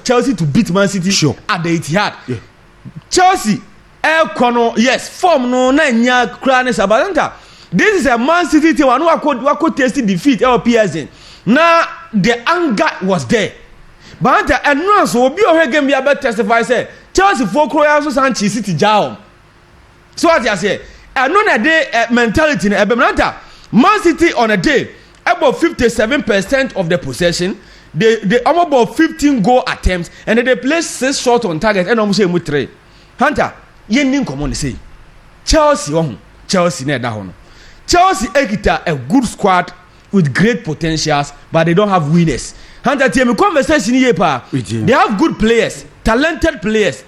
Chelsea to beat Man City at the Etihad. Yeah. Chelsea, yes, form no na nya kra ne sabanta. This is a Man City team who could taste defeat PSG. Now the anger was there. But and no so obi o game be able testify say Chelsea for Croatia so Sanchez City jaw. So what you say? And no na day mentality na ebemanta. Man City on a day about 57% of the possession. They about 15 goal attempts and they play 6 shots on target and almost say 3. Hunter, you need to say Chelsea near that. Chelsea ekita a good squad with great potentials, but they don't have winners. Hunter, team conversation here, they have good players, talented players,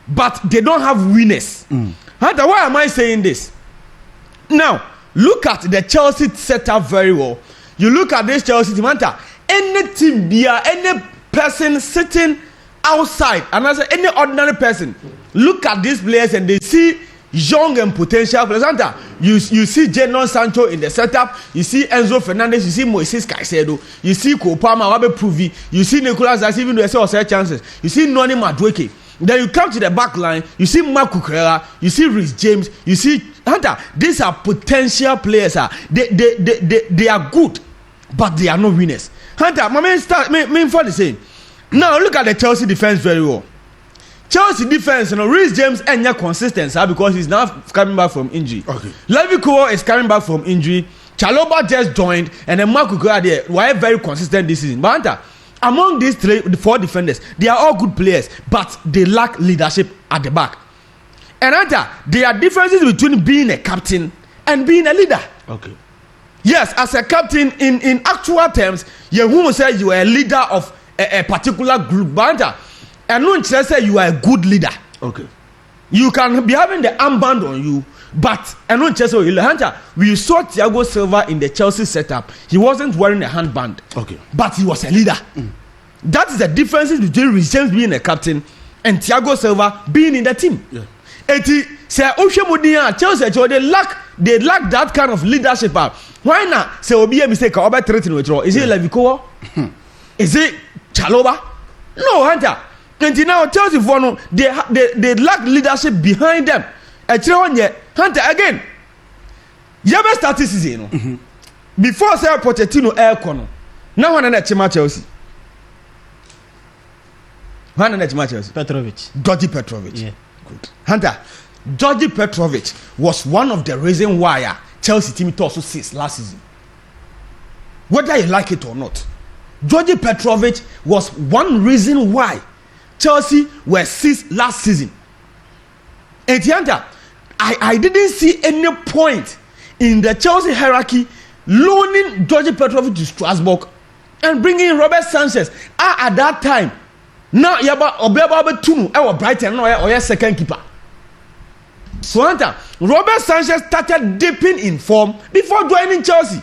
but they don't have winners. Hunter, why am I saying this? Now, look at the Chelsea setup very well. You look at this Chelsea team, Hunter. Any team there, any person sitting outside, and I say any ordinary person, look at these players and they see young and potential players. You see Jadon Sancho in the setup, you see Enzo Fernandez, you see Moises Caicedo, you see Kopama, Wabe Pruvi, you see Nicolas Zassi, even though they say chances, you see Noni Madueke. Then you come to the back line, you see Marc Cucurella, you see Reece James, you see Hunter. These are potential players. They are good, but they are not winners. Hunter, my main for the same. Now look at the Chelsea defense very well. Chelsea defense, Reece James ain't not consistent because he's now coming back from injury. Okay. Levi Kowa is coming back from injury. Chalobah just joined, and then Marc Cucurella there were very consistent this season. But Hunter, among these 4 defenders, they are all good players, but they lack leadership at the back. And Hunter, there are differences between being a captain and being a leader. Okay. Yes, as a captain, in actual terms, you who say you are a leader of a particular group, banter, and no just say you are a good leader. Okay. You can be having the armband on you, but and no just say Hunter. We saw Thiago Silva in the Chelsea setup. He wasn't wearing a handband. Okay. But he was a leader. That is the difference between Reece James being a captain and Thiago Silva being in the team. Yeah. Eti say Oshemudia Chelsea they lack that kind of leadership. Why not? Say obi a mistake or threatening withdraw. Is it Levi Kowa? Is it Chalobah? No, Hunter. And now Chelsea for no, they lack leadership behind them. Hunter again. You ever started season? Before say Pochettino air corner. Now one na Chelsea. One na Chelsea. Georgi Petrovic. Yeah. Good. Hunter, Georgi Petrovic was one of the reasons why Chelsea team also 6 last season. Whether you like it or not, Georgi Petrovic was one reason why Chelsea were 6 last season. And Hunter, I didn't see any point in the Chelsea hierarchy loaning Georgi Petrovic to Strasbourg and bringing in Robert Sanchez. At that time, now yaba obeba tunu e Brighton no or second keeper. So Hunter, Robert Sanchez started dipping in form before joining Chelsea.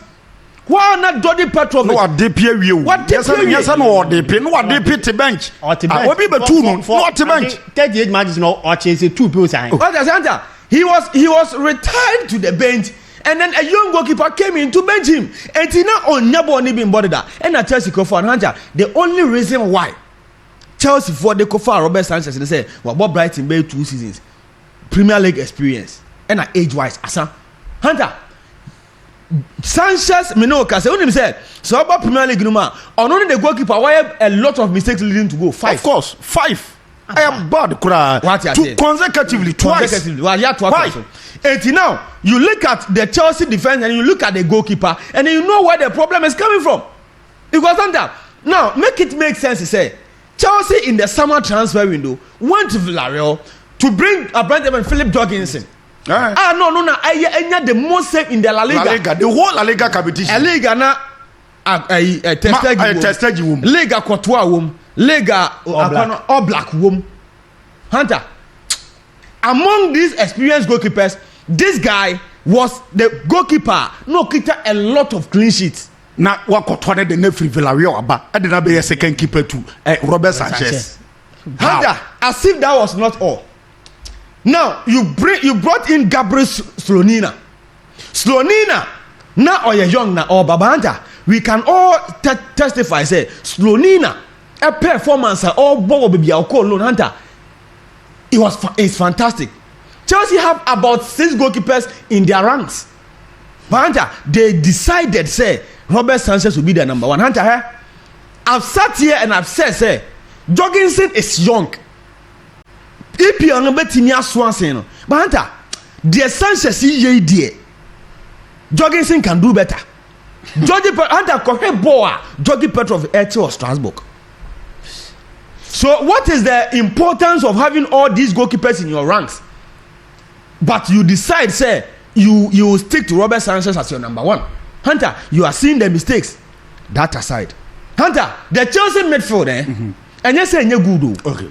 Why not Georgi Petrovic? No, what dip you? What dip you? Yes, no, dip. No, dip to bench. Or to bench. What be the 2 months? Not to bench. 38 matches no or chase 2 people sign. What is Hunter? He was retired to the bench. And then a young goalkeeper came in to bench him. And he now on Nyabo only been bothered that. And at Chelsea for Hunter, the only reason why Chelsea for the Kofa Robert Sanchez they say well Bob Brighton made 2 seasons Premier League experience and age wise asa Hunter Sanchez Minoka say only said so about Premier League no man on only the goalkeeper why a lot of mistakes leading to go 5 of course 5 I am bad kura consecutively twice well yeah twice and now you look at the Chelsea defense and you look at the goalkeeper and then you know where the problem is coming from because Hunter now make it make sense to say Chelsea in the summer transfer window went to Villarreal to bring a brand name Philip Jorgensen. No, I the most safe in the La Liga. The whole La Liga competition. La Liga na tested you. Liga Courtois wom. Liga All Black wom. Hunter. Among these experienced goalkeepers, this guy was the goalkeeper. No, kept a lot of clean sheets. Na wakotwane the nefri Villarreal aba e na be second keeper to Robert Sanchez. Hunter, as if that was not all. Now you brought in Gabriel Slonina now or young now or Babanta. We can all testify say Slonina a performance all ball baby I'll call loan Hunter. It's fantastic. Chelsea have about 6 goalkeepers in their ranks. But Hunter, they decided say Robert Sanchez will be their number 1. Hunter, I've sat here and I've said say Jorgensen is young. If you are not betting your Swanson, but Hunter, dear Sanchez is dear. Jorgensen can do better. Hunter correct boa Jorgi Petrov Eche or Strasbourg. So what is the importance of having all these goalkeepers in your ranks? But you decide say you stick to Robert Sanchez as your number 1. Hunter, you are seeing the mistakes. That aside, Hunter, the Chelsea midfield and you say good. Okay.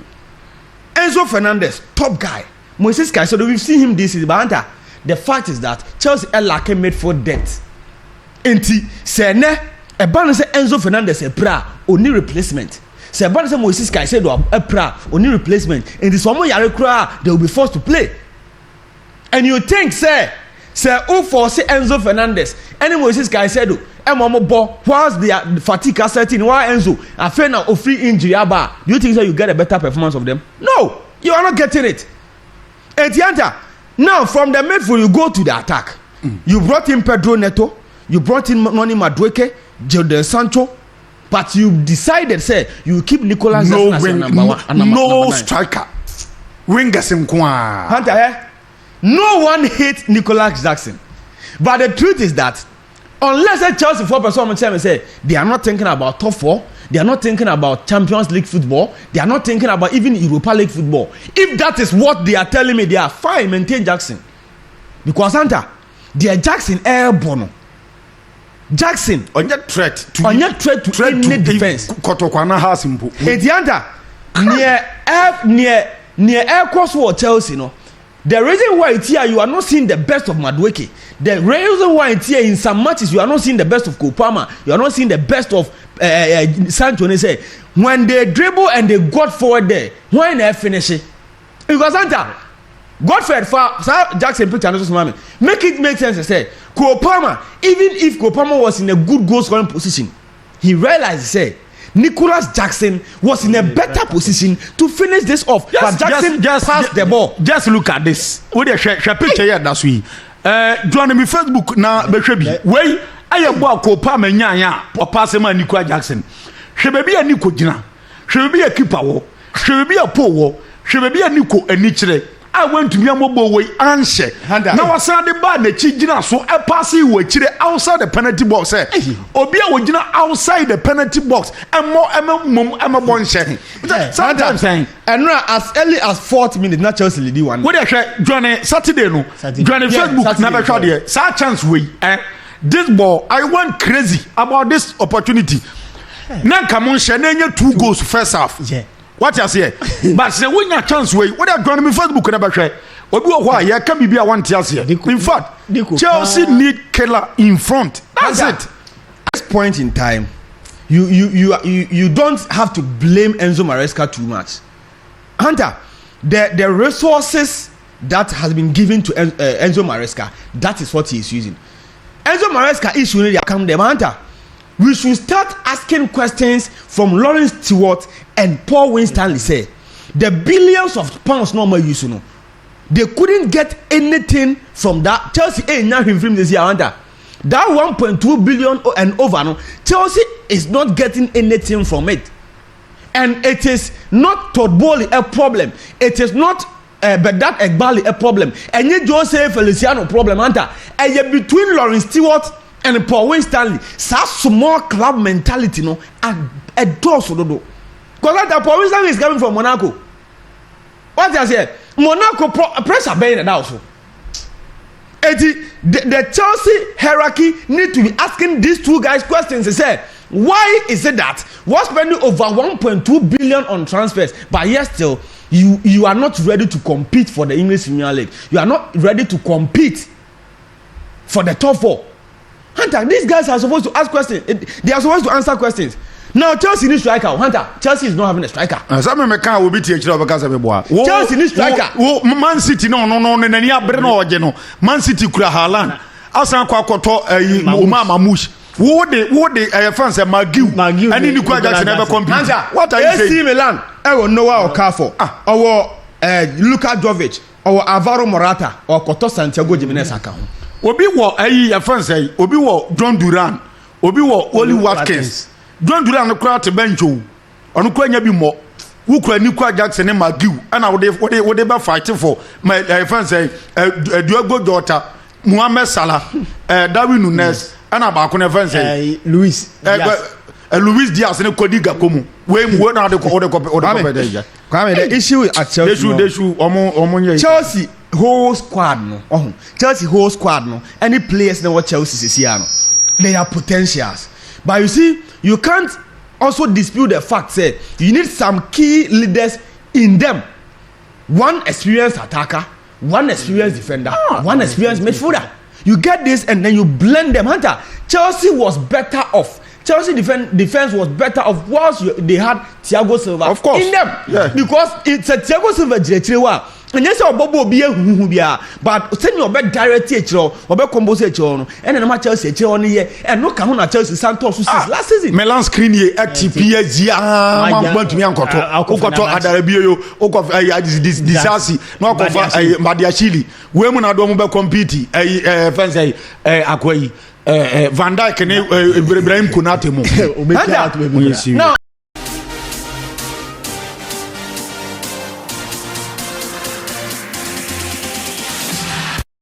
Enzo Fernandez, top guy. Moises Caicedo, we've seen him this season. But Hunter, the fact is that Chelsea are lacking midfield depth. Enti say ne e ban say Enzo Fernandez e pra oni replacement. Say ban say Moises Caicedo e pra oni replacement. Enti so mo yare kra they will be forced to play. And you think say who force Enzo Fernandez any Moises Caicedo e mo bo whilst the fatigue setting why Enzo after now of free injury aba do you think say you get a better performance of them? No, you are not getting it. Etianta now from the midfield you go to the attack. You brought in Pedro Neto, you brought in Noni Madueke, Jadon Sancho, but you decided say you keep Nicolas Jackson as your number 1. No striker. Wingers in Kwa. Hunter, no one hates Nicolas Jackson. But the truth is that unless a Chelsea 4% say they are not thinking about top 4, they are not thinking about Champions League football, they are not thinking about even Europa League football. If that is what they are telling me, they are fine, maintain Jackson. Because Hunter, they are Jackson airborne. Jackson on your threat to any defense. Kotokwana has him. Etianta near air cross for Chelsea no. The reason why it's here you are not seeing the best of Madueke. The reason why it's here in some matches you are not seeing the best of Kopama. You are not seeing the best of Sancho. They say when they dribble and they got forward there, when they finish it, because Hunter Godfred for Jackson picture make it make sense to say Kopama, even if Kopama was in a good goal scoring position, he realized say Nicolas Jackson was in a better position to finish this off. But Jackson just passed the ball. Just look at this. What they share picture here that's we. Join me Facebook na behwebi. Wey ayebo Kopama nyanya or pass man Nicolas Jackson. Hwebebi aniko gina. Hwebebi keeper wo. Hwebebi apo wo. Hwebebi aniko anichire. I went to Yamobo way answer. Now I saw the bad the chigina so I pass you with chile outside the penalty box. Obia wojina outside the penalty box and more Emma Bon saying. Sometimes saying and as early as 4th minute, not Chelsea lead 1. What they Johnny Saturday no Johnny Facebook never tried here. Such chance way. This ball I went crazy about this opportunity. Now come on, Shannon 2 goals first half. Yeah. What you say? But say when your chance way, what are going to be Facebook never share. Obi why you can be a one Chelsea. In fact, Chelsea need killer in front. That's it. At this point in time, you don't have to blame Enzo Maresca too much. Hunter, the resources that has been given to Enzo Maresca, that is what he is using. Enzo Maresca is really come there, Hunter. We should start asking questions from Lawrence Stewart and Paul Winstanley. Say the billions of pounds normal use, you know, they couldn't get anything from that. Chelsea ain't nothing from this year. That 1.2 billion and over, no, Chelsea is not getting anything from it, and it is not Todd Bowley a problem. It is not Bedat Egbali a problem, and yet Jose Feliciano problem. And between Lawrence Stewart and Paul Winstanley, such small club mentality, no, a door so do. Because that Paul Winstanley is coming from Monaco. What I say, Monaco pressure being it also. The Chelsea hierarchy need to be asking these two guys questions. They say, why is it that we're spending over 1.2 billion on transfers, but yet still you are not ready to compete for the English Premier League? You are not ready to compete for the top 4. Hunter, these guys are supposed to ask questions. They are supposed to answer questions. Now Chelsea needs striker. Hunter, Chelsea is not having a striker. Some meka will be teacher because of Chelsea needs striker. Man City no nani abre no oje no. Man City kura Haaland. Asan kwa koto Umar Mamush. Wo the fans Magiu and Nico Jackson never compete. What are you saying? AC Milan, Noah Okafor, or Luka Jovic, or Alvaro Morata, or Koto Santiago Jimenez account. Obi wo fans Obi wo John Duran, Obi wo Oli Watkins. John Duran no crowd to bencho. Onu kwa nya bi mo. Who could Nico Jackson and Magiu and what they be fighting for my fans Diogo Jota, Mohamed Salah, Darwin Nunes. And about Conference, Luis Diaz and Kodiga Komu. When are the the issue at Chelsea. Chelsea whole squad no. Chelsea whole squad no. Any players know what Chelsea is here no. They have potentials, but you see, you can't also dispute the fact that you need some key leaders in them. One experienced attacker, one experienced defender, one experienced midfielder. You get this and then you blend them. Hunter, Chelsea was better off. Chelsea defense was better off whilst they had Thiago Silva of course. In them. Yeah. Because it's a Thiago Silva director. And yes, our Bobo be a but send your bed direct teacher or bed compose no. And then Chelsea on here and no come on Chelsea Santos last season. Melan screen ye XPSG want to me and Koto Adarabio this disaster no cover Madiashili women are don't compete fans Akwai Van Dijk and Ibrahim Konate mo. Now